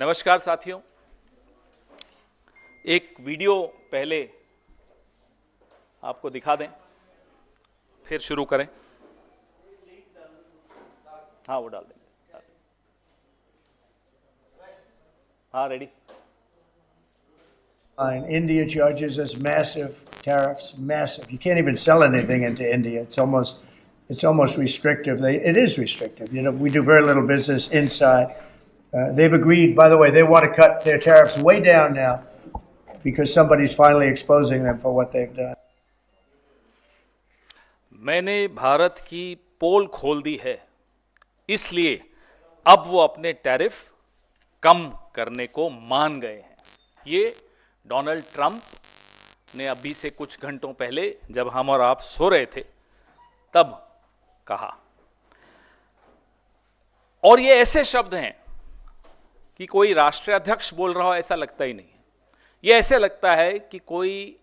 नमस्कार साथियों, एक वीडियो पहले आपको दिखा दें, फिर शुरू करें। हाँ, वो डाल देंगे। हाँ, ready. And India charges us massive tariffs, massive. You can't even sell anything into India. It's almost restrictive. It is restrictive. You know, we do very little business inside. They've agreed, by the way, they want to cut their tariffs way down now because somebody's finally exposing them for what they've done. मैंने भारत की पोल खोल दी है, इसलिए अब वो अपने tariff कम करने को मान गए हैं। ये डोनाल्ड ट्रंप ने अभी से कुछ घंटों पहले, जब हम और आप सो रहे थे, तब कहा। और ये ऐसे शब्द हैं कि कोई राष्ट्राध्यक्ष बोल रहा हो ऐसा लगता ही नहीं है। ये ऐसे लगता है कि कोई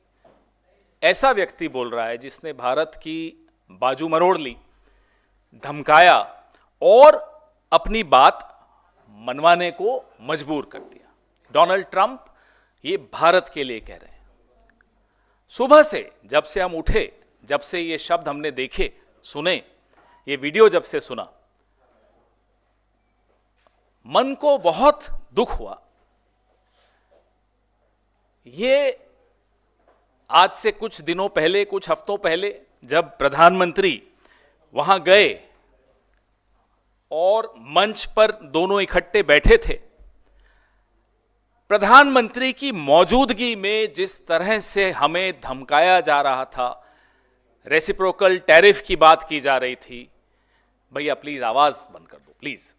ऐसा व्यक्ति बोल रहा है जिसने भारत की बाजू मरोड़ ली, धमकाया और अपनी बात मनवाने को मजबूर कर दिया। डोनाल्ड ट्रंप ये भारत के लिए कह रहे हैं। सुबह से, जब से हम उठे, जब से ये शब्द हमने देखे, सुने, ये वीडियो जब से सुना, मन को बहुत दुख हुआ। ये आज से कुछ दिनों पहले, कुछ हफ्तों पहले, जब प्रधानमंत्री वहां गए और मंच पर दोनों इकट्ठे बैठे थे, प्रधानमंत्री की मौजूदगी में जिस तरह से हमें धमकाया जा रहा था, रेसिप्रोकल टैरिफ की बात की जा रही थी। भैया प्लीज आवाज बंद कर दो, प्लीज।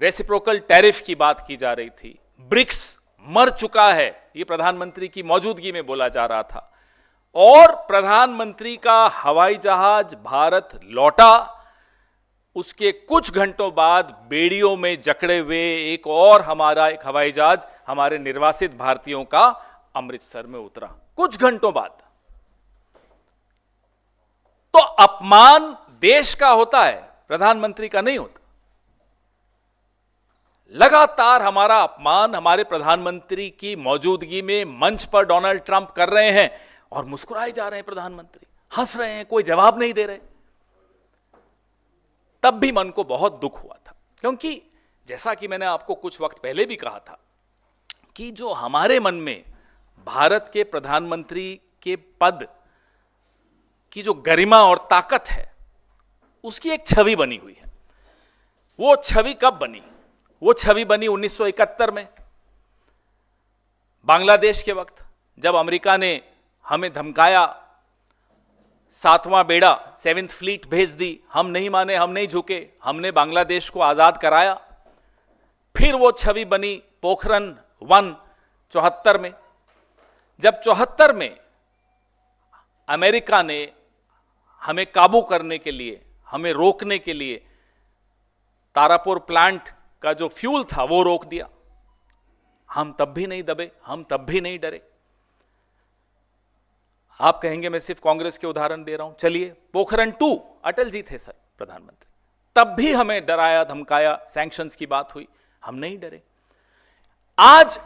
रेसिप्रोकल टैरिफ की बात की जा रही थी। ब्रिक्स मर चुका है, यह प्रधानमंत्री की मौजूदगी में बोला जा रहा था। और प्रधानमंत्री का हवाई जहाज भारत लौटा, उसके कुछ घंटों बाद बेड़ियों में जकड़े हुए एक हवाई जहाज हमारे निर्वासित भारतीयों का अमृतसर में उतरा, कुछ घंटों बाद। तो अपमान देश का होता है, प्रधानमंत्री का नहीं होता। लगातार हमारा अपमान हमारे प्रधानमंत्री की मौजूदगी में मंच पर डोनाल्ड ट्रंप कर रहे हैं और मुस्कुराए जा रहे हैं। प्रधानमंत्री हंस रहे हैं, कोई जवाब नहीं दे रहे। तब भी मन को बहुत दुख हुआ था, क्योंकि जैसा कि मैंने आपको कुछ वक्त पहले भी कहा था कि जो हमारे मन में भारत के प्रधानमंत्री के पद की जो गरिमा और ताकत है, उसकी एक छवि बनी हुई है। वो छवि कब बनी? वो छवि बनी 1971 में, बांग्लादेश के वक्त, जब अमेरिका ने हमें धमकाया, 7वां बेड़ा 7th फ्लीट भेज दी। हम नहीं माने, हम नहीं झुके, हमने बांग्लादेश को आजाद कराया। फिर वो छवि बनी पोखरण 1 74 में, जब 74 में अमेरिका ने हमें काबू करने के लिए, हमें रोकने के लिए तारापुर प्लांट का जो फ्यूल था वो रोक दिया। हम तब भी नहीं दबे, हम तब भी नहीं डरे। आप कहेंगे मैं सिर्फ कांग्रेस के उदाहरण दे रहा हूं, चलिए पोखरण 2, अटल जी थे सर प्रधानमंत्री, तब भी हमें डराया, धमकाया, सैंक्शंस की बात हुई, हम नहीं डरे। आज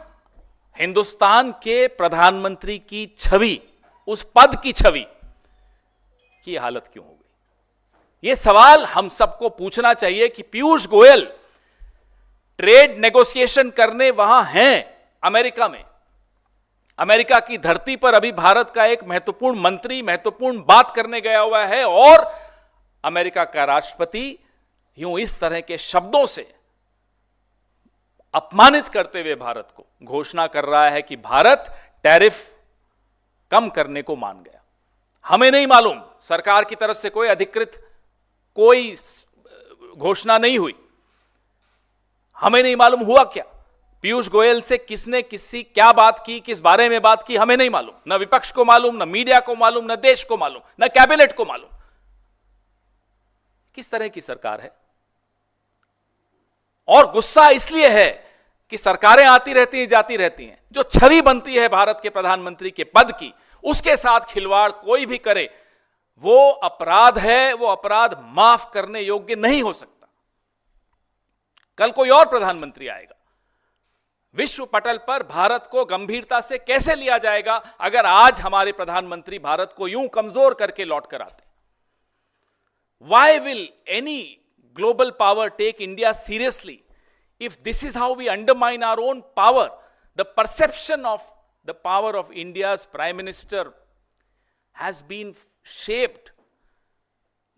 हिंदुस्तान के प्रधानमंत्री की छवि, उस पद की छवि की हालत क्यों हो गई? यह सवाल हम सबको पूछना चाहिए कि पीयूष गोयल ट्रेड नेगोशिएशन करने वहां हैं अमेरिका में, अमेरिका की धरती पर अभी भारत का एक महत्वपूर्ण मंत्री महत्वपूर्ण बात करने गया हुआ है, और अमेरिका का राष्ट्रपति यूं इस तरह के शब्दों से अपमानित करते हुए भारत को घोषणा कर रहा है कि भारत टैरिफ कम करने को मान गया। हमें नहीं मालूम, सरकार की तरफ से कोई अधिकृत कोई घोषणा नहीं हुई, हमें नहीं मालूम हुआ क्या। पीयूष गोयल से किसने क्या बात की, किस बारे में बात की, हमें नहीं मालूम। न विपक्ष को मालूम, न मीडिया को मालूम, न देश को मालूम, न कैबिनेट को मालूम। किस तरह की सरकार है? और गुस्सा इसलिए है कि सरकारें आती रहती हैं, जाती रहती हैं, जो छवि बनती है भारत के प्रधानमंत्री के पद की, उसके साथ खिलवाड़ कोई भी करे वो अपराध है, वो अपराध माफ करने योग्य नहीं हो सकता। कल कोई और प्रधानमंत्री आएगा, विश्व पटल पर भारत को गंभीरता से कैसे लिया जाएगा अगर आज हमारे प्रधानमंत्री भारत को यूं कमजोर करके लौट कर आते? Why will any global power take India seriously if this is how we undermine our own power? The perception of the power of India's Prime Minister has been shaped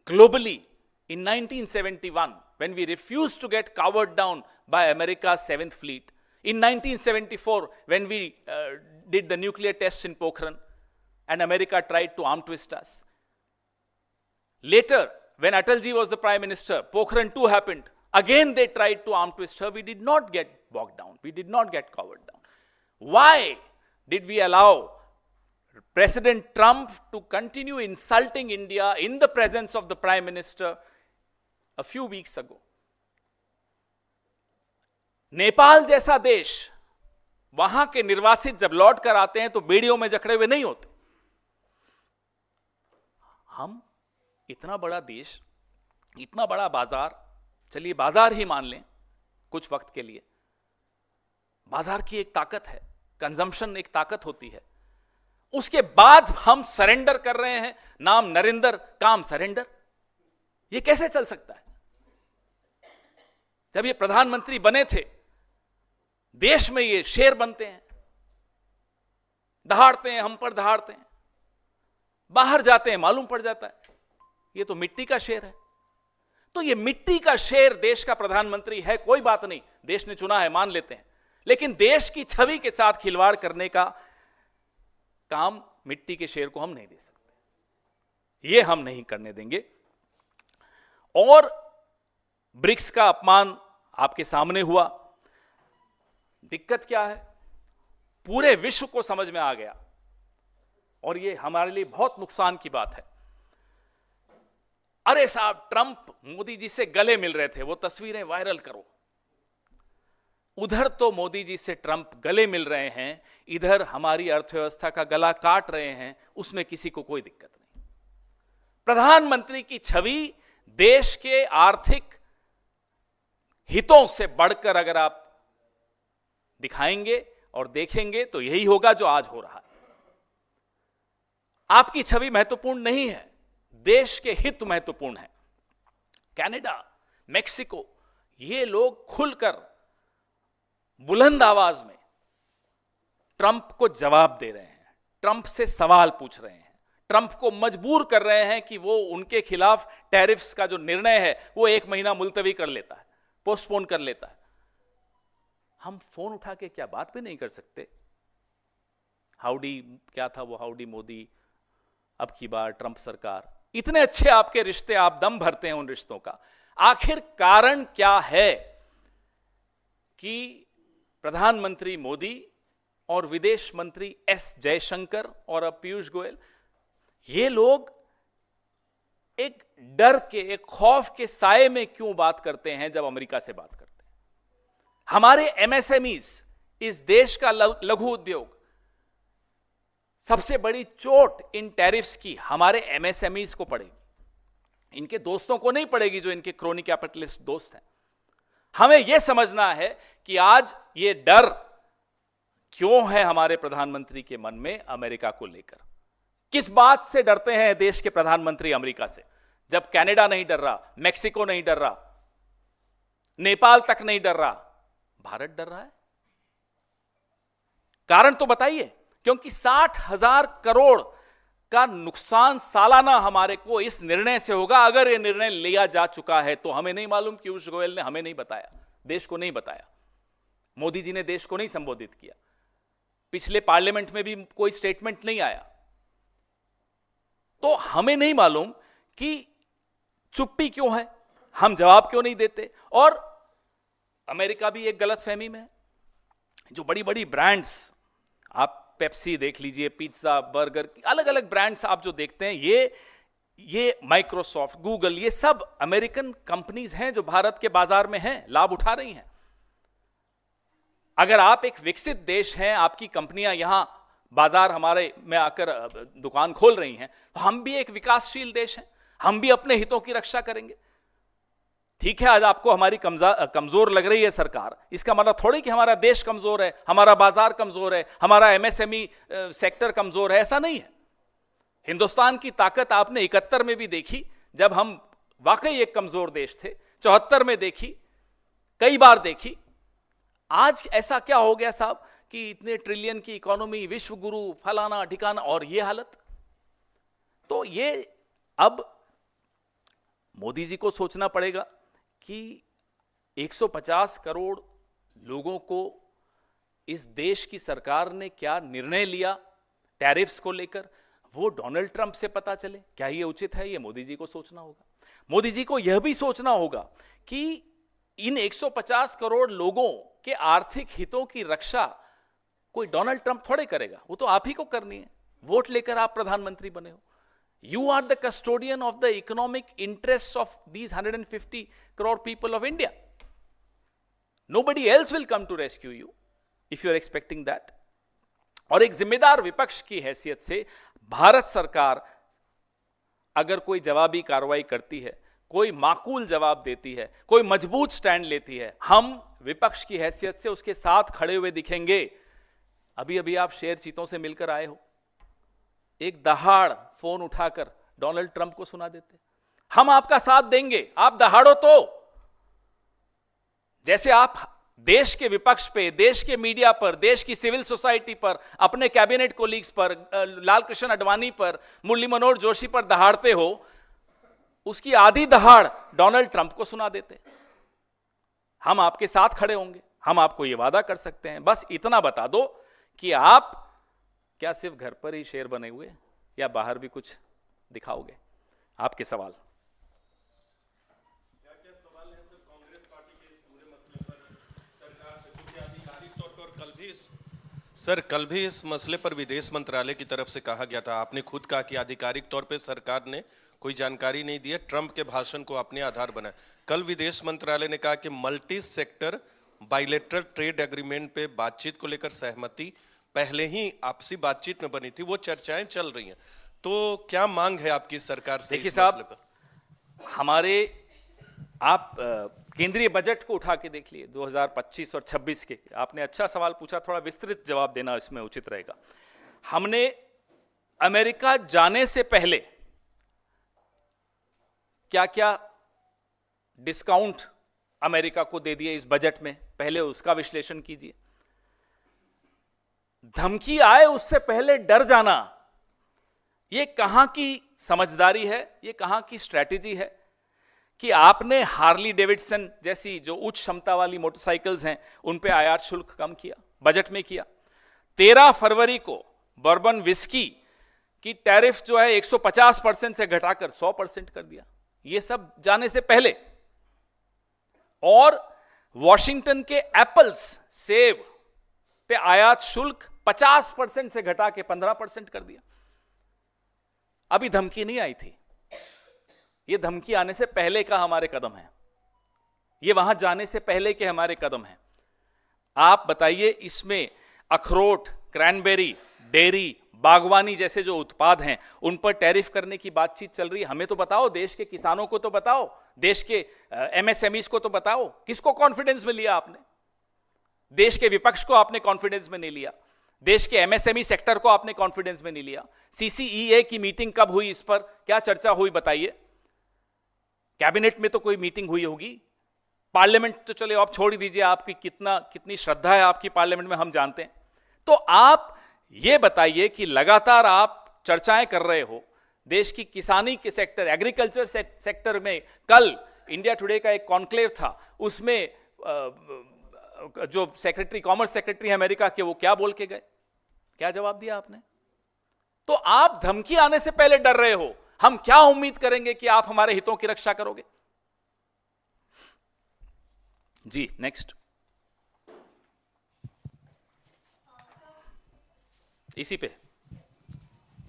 globally in 1971 when we refused to get cowered down by America's 7th Fleet. In 1974 when we did the nuclear tests in Pokhran and America tried to arm twist us. Later, when Atalji was the Prime Minister, Pokhran 2 happened. Again they tried to arm twist her. We did not get bogged down. We did not get covered down. Why did we allow President Trump to continue insulting India in the presence of the Prime Minister a few weeks ago? Nepal जैसा देश, वहां के निर्वासित जब लौट कर आते हैं तो बेड़ियों में जकड़े हुए नहीं होते। हम इतना बड़ा देश, इतना बड़ा बाजार, चलिए बाजार ही मान लें कुछ वक्त के लिए, बाजार की एक ताकत है, कंजम्पशन एक ताकत होती है, उसके बाद हम सरेंडर कर रहे हैं, नाम नरेंद्र काम सरेंडर। यह कैसे चल सकता है? जब ये प्रधानमंत्री बने थे, देश में ये शेर बनते हैं, दहाड़ते हैं, हम पर दहाड़ते हैं, बाहर जाते हैं मालूम पड़ जाता है ये तो मिट्टी का शेर है। तो ये मिट्टी का शेर देश का प्रधानमंत्री है, कोई बात नहीं, देश ने चुना है, मान लेते हैं, लेकिन देश की छवि के साथ खिलवाड़ करने का काम मिट्टी के शेर को हम नहीं दे सकते, ये हम नहीं करने देंगे। और ब्रिक्स का अपमान आपके सामने हुआ। दिक्कत क्या है? पूरे विश्व को समझ में आ गया और ये हमारे लिए बहुत नुकसान की बात है। अरे साहब, ट्रंप मोदी जी से गले मिल रहे थे, वो तस्वीरें वायरल करो। उधर तो मोदी जी से ट्रंप गले मिल रहे हैं, इधर हमारी अर्थव्यवस्था का गला काट रहे हैं, उसमें किसी को कोई दिक्कत नहीं। प्रधानमंत्री की छवि देश के आर्थिक हितों से बढ़कर अगर आप दिखाएंगे और देखेंगे तो यही होगा जो आज हो रहा है। आपकी छवि महत्वपूर्ण नहीं है, देश के हित महत्वपूर्ण है। कनाडा, मेक्सिको, ये लोग खुलकर बुलंद आवाज में ट्रंप को जवाब दे रहे हैं, ट्रंप से सवाल पूछ रहे हैं, ट्रंप को मजबूर कर रहे हैं कि वो उनके खिलाफ टैरिफ्स का जो निर्णय है वो 1 महीना मुलतवी कर लेता है, पोस्टपोन कर लेता है। हम फोन उठा के क्या बात भी नहीं कर सकते? हाउडी क्या था वो, हाउडी मोदी, अब की बार ट्रंप सरकार। इतने अच्छे आपके रिश्ते, आप दम भरते हैं उन रिश्तों का। आखिर कारण क्या है कि प्रधानमंत्री मोदी और विदेश मंत्री एस जयशंकर और अब पीयूष गोयल, ये लोग एक डर के, एक खौफ के साए में क्यों बात करते हैं जब अमेरिका से बात करते हैं? हमारे एमएसएमईज, इस देश का लघु उद्योग, सबसे बड़ी चोट इन टैरिफ्स की हमारे एमएसएमईज को पड़ेगी, इनके दोस्तों को नहीं पड़ेगी जो इनके क्रोनी कैपिटलिस्ट दोस्त हैं। हमें यह समझना है कि आज ये डर क्यों है हमारे प्रधानमंत्री के मन में अमेरिका को लेकर। किस बात से डरते हैं देश के प्रधानमंत्री अमेरिका से, जब कनाडा नहीं डर रहा, मैक्सिको नहीं डर रहा, नेपाल तक नहीं डर रहा, भारत डर रहा है? कारण तो बताइए। क्योंकि 60,000 करोड़ का नुकसान सालाना हमारे को इस निर्णय से होगा। अगर यह निर्णय लिया जा चुका है तो हमें नहीं मालूम, पीयूष गोयल ने हमें नहीं बताया, देश को नहीं बताया, मोदी जी ने देश को नहीं संबोधित किया, पिछले पार्लियामेंट में भी कोई स्टेटमेंट नहीं आया, तो हमें नहीं मालूम कि चुप्पी क्यों है, हम जवाब क्यों नहीं देते। और अमेरिका भी एक गलतफहमी में है। जो बड़ी बड़ी ब्रांड्स, आप पेप्सी देख लीजिए, पिज्जा, बर्गर, अलग अलग ब्रांड्स आप जो देखते हैं, ये माइक्रोसॉफ्ट, गूगल, ये सब अमेरिकन कंपनीज हैं जो भारत के बाजार में हैं, लाभ उठा रही हैं। अगर आप एक विकसित देश हैं, आपकी कंपनियां यहां बाजार हमारे में आकर दुकान खोल रही हैं, तो हम भी एक विकासशील देश हैं, हम भी अपने हितों की रक्षा करेंगे। ठीक है, आज आपको हमारी कमजोर लग रही है सरकार, इसका मतलब थोड़ी कि हमारा देश कमजोर है, हमारा बाजार कमजोर है, हमारा एमएसएमई सेक्टर कमजोर है, ऐसा नहीं है। हिंदुस्तान की ताकत आपने 71 में भी देखी, जब हम वाकई एक कमजोर देश थे, 74 में देखी, कई बार देखी। आज ऐसा क्या हो गया साहब कि इतने ट्रिलियन की इकोनॉमी, विश्व गुरु, फलाना ठिकाना, और ये हालत। तो ये अब मोदी जी को सोचना पड़ेगा कि 150 करोड़ लोगों को इस देश की सरकार ने क्या निर्णय लिया टैरिफ्स को लेकर, वो डोनाल्ड ट्रंप से पता चले। क्या ये उचित है? ये मोदी जी को सोचना होगा। मोदी जी को यह भी सोचना होगा कि इन 150 करोड़ लोगों के आर्थिक हितों की रक्षा कोई डोनाल्ड ट्रंप थोड़े करेगा, वो तो आप ही को करनी है। वोट लेकर आप प्रधानमंत्री बने हो। You are the custodian of the economic interests of these 150 crore people of India. Nobody else will come to rescue you if you are expecting that. और एक जिम्मेदार विपक्ष की हैसियत से भारत सरकार अगर कोई जवाबी कार्रवाई करती है, कोई माकूल जवाब देती है, कोई मजबूत स्टैंड लेती है, हम विपक्ष की हैसियत से उसके साथ खड़े हुए दिखेंगे। अभी अभी आप शेर चीतों से मिलकर आए हो, एक दहाड़ फोन उठाकर डोनाल्ड ट्रंप को सुना देते, हम आपका साथ देंगे, आप दहाड़ो तो। जैसे आप देश के विपक्ष पे, देश के मीडिया पर, देश की सिविल सोसाइटी पर, अपने कैबिनेट कोलीग्स पर, लाल कृष्ण आडवाणी पर, मुरली मनोहर जोशी पर दहाड़ते हो, उसकी आधी दहाड़ डोनाल्ड ट्रंप को सुना देते। हम आपके साथ खड़े होंगे, हम आपको यह वादा कर सकते हैं। बस इतना बता दो कि आप क्या सिर्फ घर पर ही शेर बने हुए या बाहर भी कुछ दिखाओगे? आपके सवाल। क्या क्या सवाल है सर कांग्रेस पार्टी के इस पूरे मसले पर सरकार से? क्योंकि आधिकारिक तौर पर कल भी इस मसले पर विदेश मंत्रालय की तरफ से कहा गया था। आपने खुद कहा कि आधिकारिक तौर पर सरकार ने कोई जानकारी नहीं दी है, ट्रंप के भाषण को अपने आधार बनाया। कल विदेश मंत्रालय ने कहा कि multi sector bilateral trade agreement पे बातचीत को लेकर सहमति पहले ही आपसी बातचीत में बनी थी, वो चर्चाएं चल रही हैं। तो क्या मांग है आपकी सरकार से? देखिए इस मसले साहब, पर हमारे आप केंद्रीय बजट को उठा के देख लिए 2025 और 26 के। आपने अच्छा सवाल पूछा, थोड़ा विस्तृत जवाब देना इसमें उचित रहेगा। हमने अमेरिका जाने से पहले क्या क्या डिस्काउंट अमेरिका को दे दिए इस बजट में, पहले उसका विश्लेषण कीजिए। धमकी आए उससे पहले डर जाना, यह कहां की समझदारी है, यह कहां की स्ट्रैटेजी है कि आपने हार्ली डेविडसन जैसी जो उच्च क्षमता वाली मोटरसाइकिल्स हैं उन पे आयात शुल्क कम किया, बजट में किया। 13 फरवरी को बर्बन विस्की की टैरिफ जो है 150% से घटाकर 100% कर दिया, यह सब जाने से पहले। और वॉशिंगटन के एप्पल्स, सेब पे आयात शुल्क 50% से घटा के 15% कर दिया। अभी धमकी नहीं आई थी, यह धमकी आने से पहले का हमारे कदम है, यह वहां जाने से पहले के हमारे कदम है। आप बताइए, इसमें अखरोट, क्रैनबेरी, डेयरी, बागवानी जैसे जो उत्पाद हैं उन पर टैरिफ करने की बातचीत चल रही है। हमें तो बताओ, देश के किसानों को तो बताओ, देश के एमएसएमईज को तो बताओ। किसको कॉन्फिडेंस में लिया आपने? देश के विपक्ष को आपने कॉन्फिडेंस में नहीं लिया, देश के एमएसएमई सेक्टर को आपने कॉन्फिडेंस में नहीं लिया। सीसीईए की मीटिंग कब हुई, इस पर क्या चर्चा हुई बताइए? कैबिनेट में तो कोई मीटिंग हुई होगी, पार्लियामेंट तो चले आप छोड़ ही दीजिए, आपकी कितनी श्रद्धा है आपकी पार्लियामेंट में हम जानते हैं। तो आप ये बताइए कि लगातार आप चर्चाएं कर रहे हो देश की किसानी के सेक्टर, एग्रीकल्चर सेक्टर में। कल इंडिया टुडे का एक कॉन्क्लेव था, उसमें जो सेक्रेटरी, कॉमर्स सेक्रेटरी अमेरिका के, वो क्या बोल के गए, क्या जवाब दिया आपने? तो आप धमकी आने से पहले डर रहे हो, हम क्या उम्मीद करेंगे कि आप हमारे हितों की रक्षा करोगे? जी नेक्स्ट। इसी पे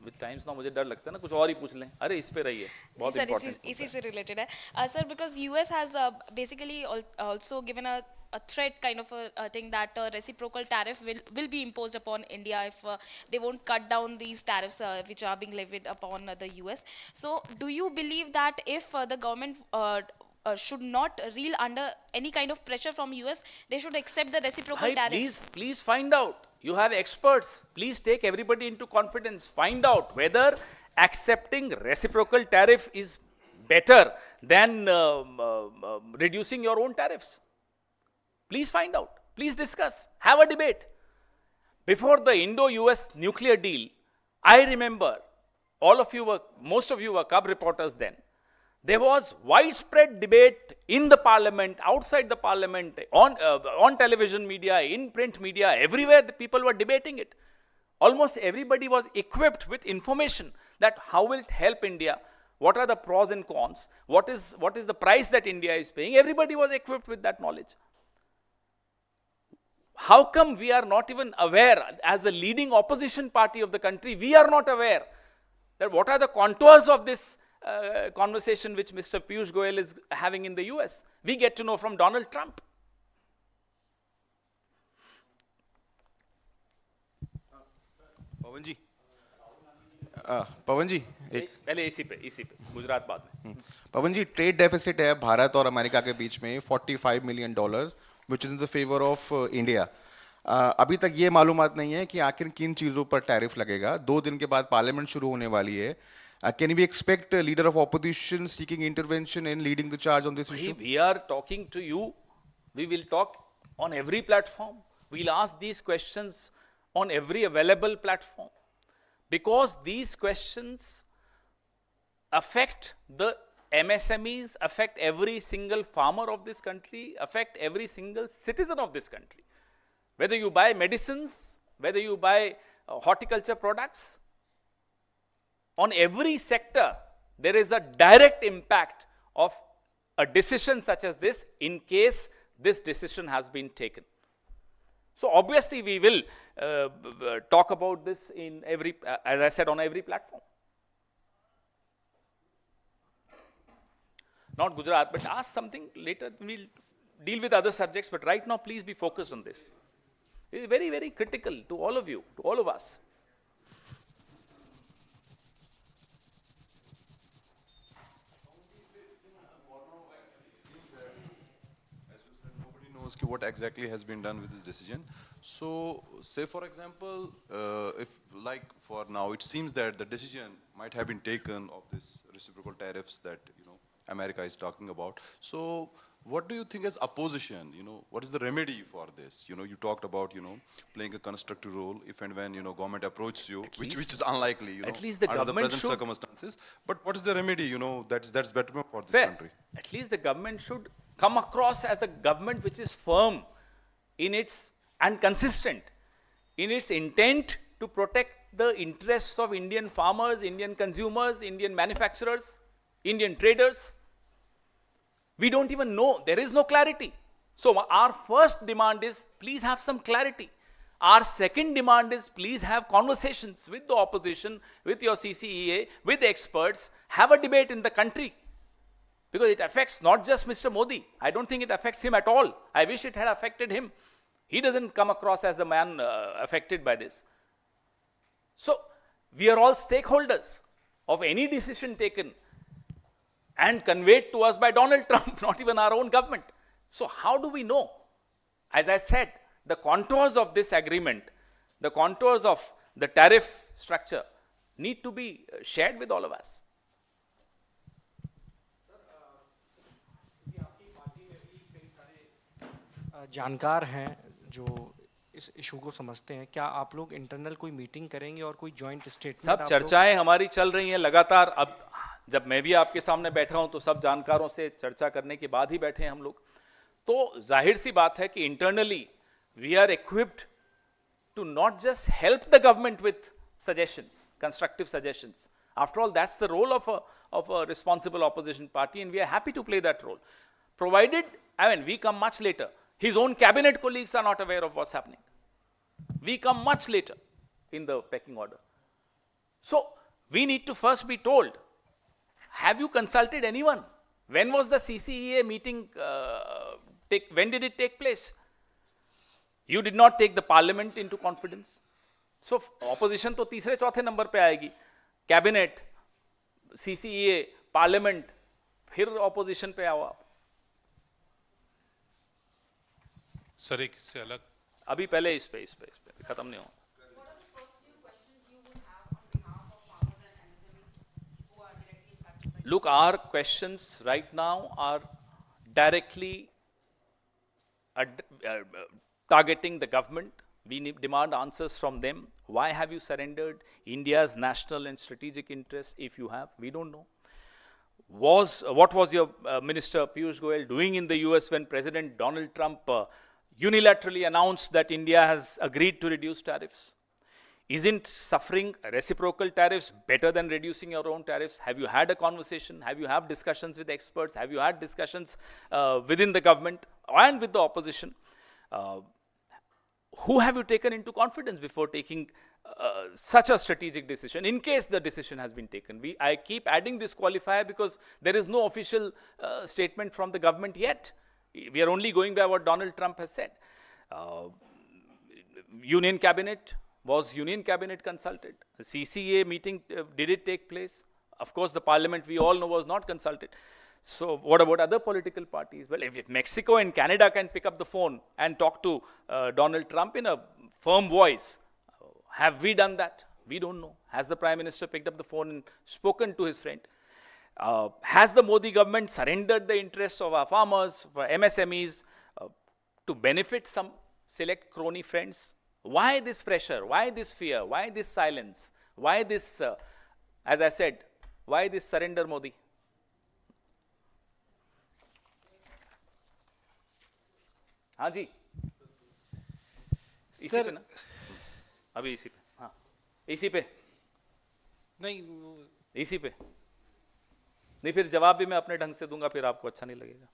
विद टाइम्स ना, मुझे डर लगता है ना कुछ और ही पूछ लें। अरे इस पे रहिए, बहुत इंपॉर्टेंट। इसी से रिलेटेड है sir, because US has basically also given a threat kind of a thing that reciprocal tariff will be imposed upon India if they won't cut down these tariffs which are being levied upon the US. So do you believe that if the government should not reel under any kind of pressure from US. They should accept the reciprocal Bhai, tariff. please find out. You have experts. Please take everybody into confidence. Find out whether accepting reciprocal tariff is better than reducing your own tariffs. Please find out. Please discuss. Have a debate. Before the Indo-US nuclear deal, I remember most of you were cub reporters then. There was widespread debate in the parliament, outside the parliament, on television media, in print media, everywhere the people were debating it. Almost everybody was equipped with information that how will it help India, what are the pros and cons, what is the price that India is paying. Everybody was equipped with that knowledge. How come we are not even aware, as the leading opposition party of the country, we are not aware that what are the contours of this conversation which Mr. Piyush Goyal is having in the US? We get to know from Donald Trump. पवन जी एक पहले इसी पे गुजरात बाद में. पवन जी trade deficit है भारत और America के बीच में $45 million which is in the favour of India. अभी तक ये मालूमात नहीं है कि आखिर किन चीजों पर टैरिफ लगेगा. 2 दिन के बाद पार्लियामेंट शुरू होने वाली है. Can we expect leader of opposition seeking intervention in leading the charge on this issue? We are talking to you. We will talk on every platform. We'll ask these questions on every available platform. Because these questions affect the MSMEs, affect every single farmer of this country, affect every single citizen of this country. Whether you buy medicines, whether you buy horticulture products, on every sector, there is a direct impact of a decision such as this in case this decision has been taken. So obviously we will talk about this in every, as I said, on every platform. Not Gujarat, but ask something later. We'll deal with other subjects, but right now please be focused on this. It is very, very critical to all of you, to all of us. Nobody knows what exactly has been done with this decision. So, say for example, if like for now, it seems that the decision might have been taken of this reciprocal tariffs that America is talking about. So, what do you think as opposition? What is the remedy for this? You talked about playing a constructive role if and when government approaches you, which is unlikely. At least the under the government present should- circumstances. But what is the remedy? That's better for this Fair. country. At least the government should come across as a government which is firm in its and consistent in its intent to protect the interests of Indian farmers, Indian consumers, Indian manufacturers, Indian traders. We don't even know. There is no clarity. So our first demand is please have some clarity. Our second demand is please have conversations with the opposition, with your CCEA, with the experts. Have a debate in the country. Because it affects not just Mr. Modi. I don't think it affects him at all. I wish it had affected him. He doesn't come across as a man affected by this. So we are all stakeholders of any decision taken and conveyed to us by Donald Trump, not even our own government. So how do we know? As I said, the contours of this agreement, the contours of the tariff structure need to be shared with all of us. जानकार हैं जो इस issue को समझते हैं. क्या आप लोग इंटरनल कोई मीटिंग करेंगे और कोई जॉइंट स्टेटमेंट? सब चर्चाएं हमारी चल रही हैं लगातार. अब जब मैं भी आपके सामने बैठा हूं तो सब जानकारों से चर्चा करने के बाद ही बैठे हैं हम लोग. तो जाहिर सी बात है कि internally we are equipped to not just help the government with suggestions, constructive suggestions. After all, that's the role of a responsible opposition party, and we are happy to play that role. Provided, we come much later. His own cabinet colleagues are not aware of what's happening. We come much later in the pecking order. So, we need to first be told, have you consulted anyone? When was the CCEA meeting, when did it take place? You did not take the parliament into confidence. So, opposition तो तीसरे चौथे number पे आएगी. Cabinet, CCEA, parliament, फिर opposition पे आओ आप. Sir एक इससे अलग अभी पहले इस पे खत्म नहीं हो। Look, our questions right now are directly targeting the government. We demand answers from them. Why have you surrendered India's national and strategic interests? If you have, we don't know. What was your Minister Piyush Goyal doing in the US when President Donald Trump unilaterally announced that India has agreed to reduce tariffs? Isn't suffering reciprocal tariffs better than reducing your own tariffs? Have you had a conversation? Have you had discussions with experts? Have you had discussions within the government and with the opposition? Who have you taken into confidence before taking such a strategic decision, in case the decision has been taken? I keep adding this qualifier because there is no official statement from the government yet. We are only going by what Donald Trump has said. Union cabinet, was Union cabinet consulted? The CCA meeting, did it take place? Of course, the parliament, we all know, was not consulted. So what about other political parties? Well, if Mexico and Canada can pick up the phone and talk to Donald Trump in a firm voice, have we done that? We don't know. Has the Prime Minister picked up the phone and spoken to his friend? Has the Modi government surrendered the interests of our farmers, for MSMEs, to benefit some select crony friends? Why this pressure? Why this fear? Why this silence? Why this, as I said, why this surrender, Modi? हाँ जी, इसी sir पे ना, अभी इसी पे, हाँ, इसी पे, नहीं इसी पे, नहीं फिर जवाब भी मैं अपने ढंग से दूंगा, फिर आपको अच्छा नहीं लगेगा,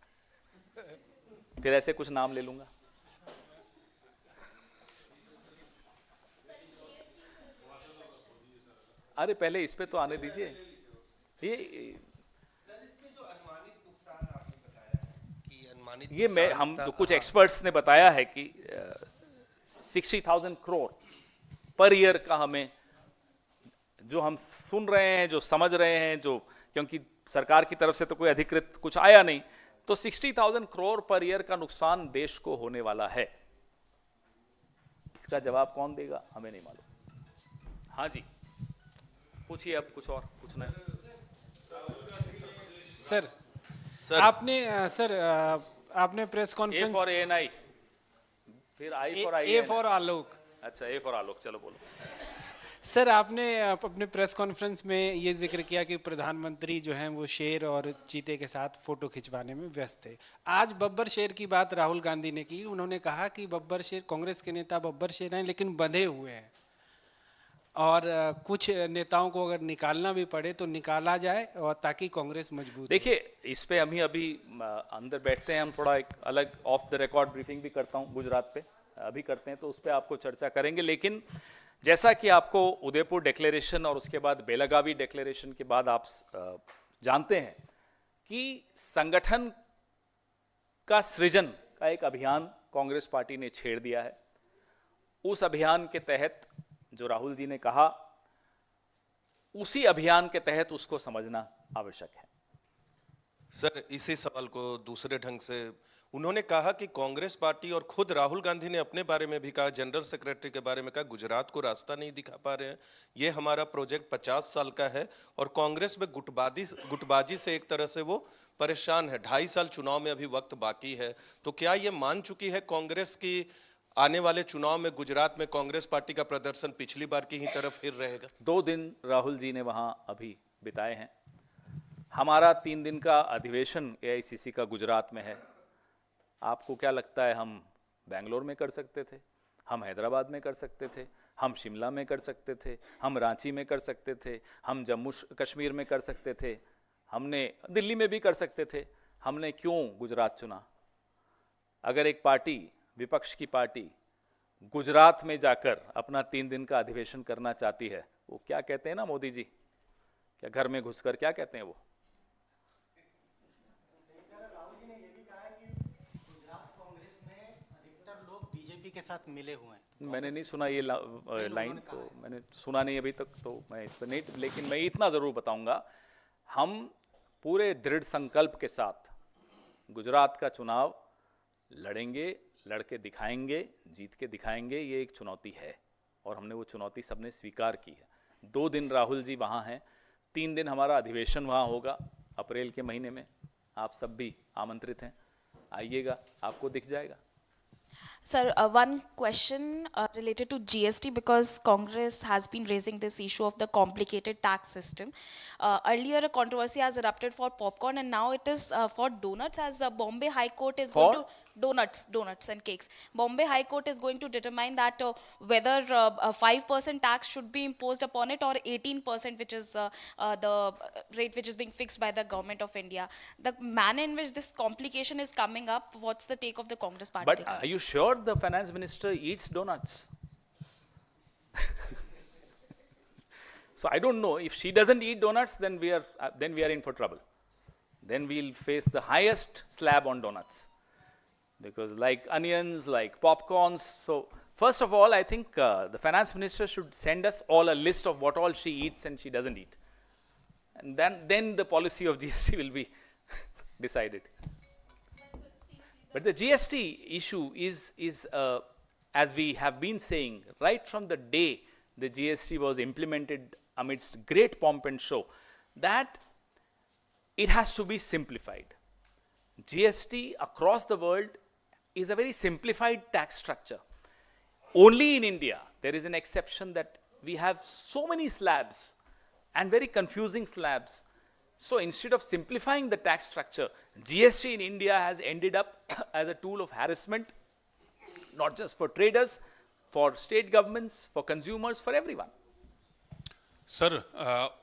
फिर ऐसे कुछ नाम ले लूंगा। अरे पहले इस पे तो आने दीजिए। ये मैं हम तो कुछ एक्सपर्ट्स ने बताया है कि 60,000 करोड़ पर ईयर का हमें, जो हम सुन रहे हैं, जो समझ रहे हैं, जो क्योंकि सरकार की तरफ से तो कोई अधिकृत कुछ आया नहीं, तो 60,000 करोड़ पर ईयर का नुकसान देश को होने वाला है। इसका जवाब कौन देगा हमें नहीं मालूम। हाँ जी, पूछिए, अब कुछ और पूछना है? सर आपने press A conference for ANI, फिर आई फॉर ए फॉर आलोक। अच्छा, ए फॉर आलोक, चलो बोलो। सर आपने अपने प्रेस कॉन्फ्रेंस में ये जिक्र किया कि प्रधानमंत्री जो हैं वो शेर और चीते के साथ फोटो खिंचवाने में व्यस्त थे। आज बब्बर शेर की बात राहुल गांधी ने की। उन्होंने कहा कि बब्बर शेर, कांग्रेस के नेता बब्बर शेर हैं लेकिन बंधे हुए हैं, और कुछ नेताओं को अगर निकालना भी पड़े तो निकाला जाए, और ताकि कांग्रेस मजबूत हो। देखिए, इस पे हम ही अभी अंदर बैठते हैं, हम थोड़ा एक अलग ऑफ द रिकॉर्ड ब्रीफिंग भी करता हूँ गुजरात पे, अभी करते हैं, तो उस पर आपको चर्चा करेंगे। लेकिन जैसा कि आपको उदयपुर डिक्लेरेशन और उसके बाद बेलगावी डिक्लेरेशन के बाद आप जानते हैं कि संगठन का सृजन का एक अभियान कांग्रेस पार्टी ने छेड़ दिया है। उस अभियान के तहत जो राहुल जी ने कहा, उसी अभियान के तहत उसको समझना आवश्यक है। सर इसी सवाल को दूसरे ढंग से, उन्होंने कहा कि कांग्रेस पार्टी और खुद राहुल गांधी ने अपने बारे में भी कहा, जनरल सेक्रेटरी के बारे में कहा, गुजरात को रास्ता नहीं दिखा पा रहे हैं, ये हमारा प्रोजेक्ट 50 साल का है, और कांग्रेस में गुटबाजी से एक तरह से वो परेशान है। 2.5 साल चुनाव में अभी वक्त बाकी है, तो क्या ये मान चुकी है कांग्रेस की आने वाले चुनाव में गुजरात में कांग्रेस पार्टी का प्रदर्शन पिछली बार की ही तरफ फिर रहेगा? 2 दिन राहुल जी ने वहां अभी बिताए हैं। हमारा 3 दिन का अधिवेशन AICC का गुजरात में है। आपको क्या लगता है हम बेंगलोर में कर सकते थे, हम हैदराबाद में कर सकते थे, हम शिमला में कर सकते थे, हम रांची में कर सकते थे, हम जम्मू कश्मीर में कर सकते थे, हमने दिल्ली में भी कर सकते थे, हमने क्यों गुजरात चुना? अगर एक पार्टी, विपक्ष की पार्टी गुजरात में जाकर अपना 3 दिन का अधिवेशन करना चाहती है, वो क्या कहते हैं ना मोदी जी, क्या घर में घुसकर क्या कहते हैं वो? बीजेपी के साथ मिले हुए हैं। मैंने नहीं सुना ये लाइन, तो मैंने सुना नहीं अभी तक, तो मैं इस पर नहीं, लेकिन मैं इतना ज़रूर बताऊंगा, हम पूरे दृढ़ संकल्प के साथ गुजरात का चुनाव लड़ेंगे, लड़के दिखाएंगे, जीत के दिखाएंगे, ये एक चुनौती है और हमने वो चुनौती सबने स्वीकार की है। 2 दिन राहुल जी वहाँ हैं, 3 दिन हमारा अधिवेशन वहाँ होगा अप्रैल के महीने में। आप सब भी आमंत्रित हैं, आइएगा, आपको दिख जाएगा। Sir, one question related to GST, because Congress has been raising this issue of the complicated tax system. Earlier, a controversy has erupted for popcorn, and now it is for donuts, as Bombay High Court is going to donuts and cakes. Bombay High Court is going to determine that whether a 5% tax should be imposed upon it, or 18%, which is the rate which is being fixed by the government of India. The manner in which this complication is coming up, what's the take of the Congress party? But are you sure the finance minister eats donuts? So I don't know, if she doesn't eat donuts, then we are in for trouble. Then we'll face the highest slab on donuts, because like onions, like popcorns. So first of all, I think the finance minister should send us all a list of what all she eats and she doesn't eat, and then the policy of GST will be decided. But the GST issue is as we have been saying right from the day the GST was implemented amidst great pomp and show, that it has to be simplified. GST across the world is a very simplified tax structure. Only in India there is an exception, that we have so many slabs and very confusing slabs. So instead of simplifying the tax structure, GST in India has ended up as a tool of harassment, not just for traders, for state governments, for consumers, for everyone. Sir,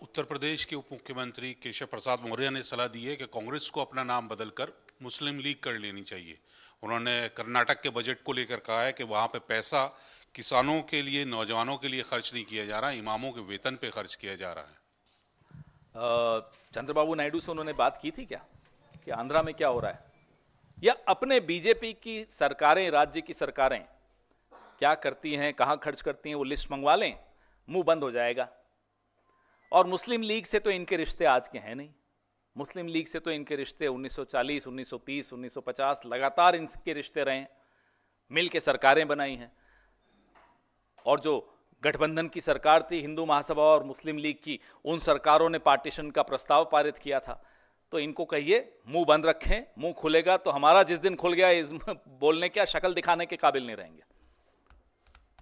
Uttar Pradesh के उप मुख्यमंत्री केशव प्रसाद मौर्य ने सलाह दी है कि कांग्रेस को अपना नाम बदलकर मुस्लिम लीग कर लेनी चाहिए। उन्होंने कर्नाटक के बजट को लेकर कहा है कि वहाँ पे पैसा किसानों के लिए, नौजवानों के लिए खर्च नहीं किया जा रहा, इमामों के वेतन पे खर्च किया जा रहा है। चंद्रबाबू नायडू से उन्होंने बात की थी क्या कि आंध्रा में क्या हो रहा है, या अपने बीजेपी की सरकारें, राज्य की सरकारें क्या करती हैं, कहाँ खर्च करती हैं, वो लिस्ट मंगवा लें, मुंह बंद हो जाएगा। और मुस्लिम लीग से तो इनके रिश्ते आज के हैं नहीं। मुस्लिम लीग से तो इनके रिश्ते 1940, 1930, 1950 लगातार इनके रिश्ते रहे हैं, मिल के सरकारें बनाई हैं। और जो गठबंधन की सरकार थी, हिंदू महासभा और मुस्लिम लीग की, उन सरकारों ने पार्टीशन का प्रस्ताव पारित किया था। तो इनको कहिए मुंह बंद रखें, मुंह खुलेगा तो हमारा जिस दिन खुल गया, बोलने क्या, शक्ल दिखाने के काबिल नहीं रहेंगे।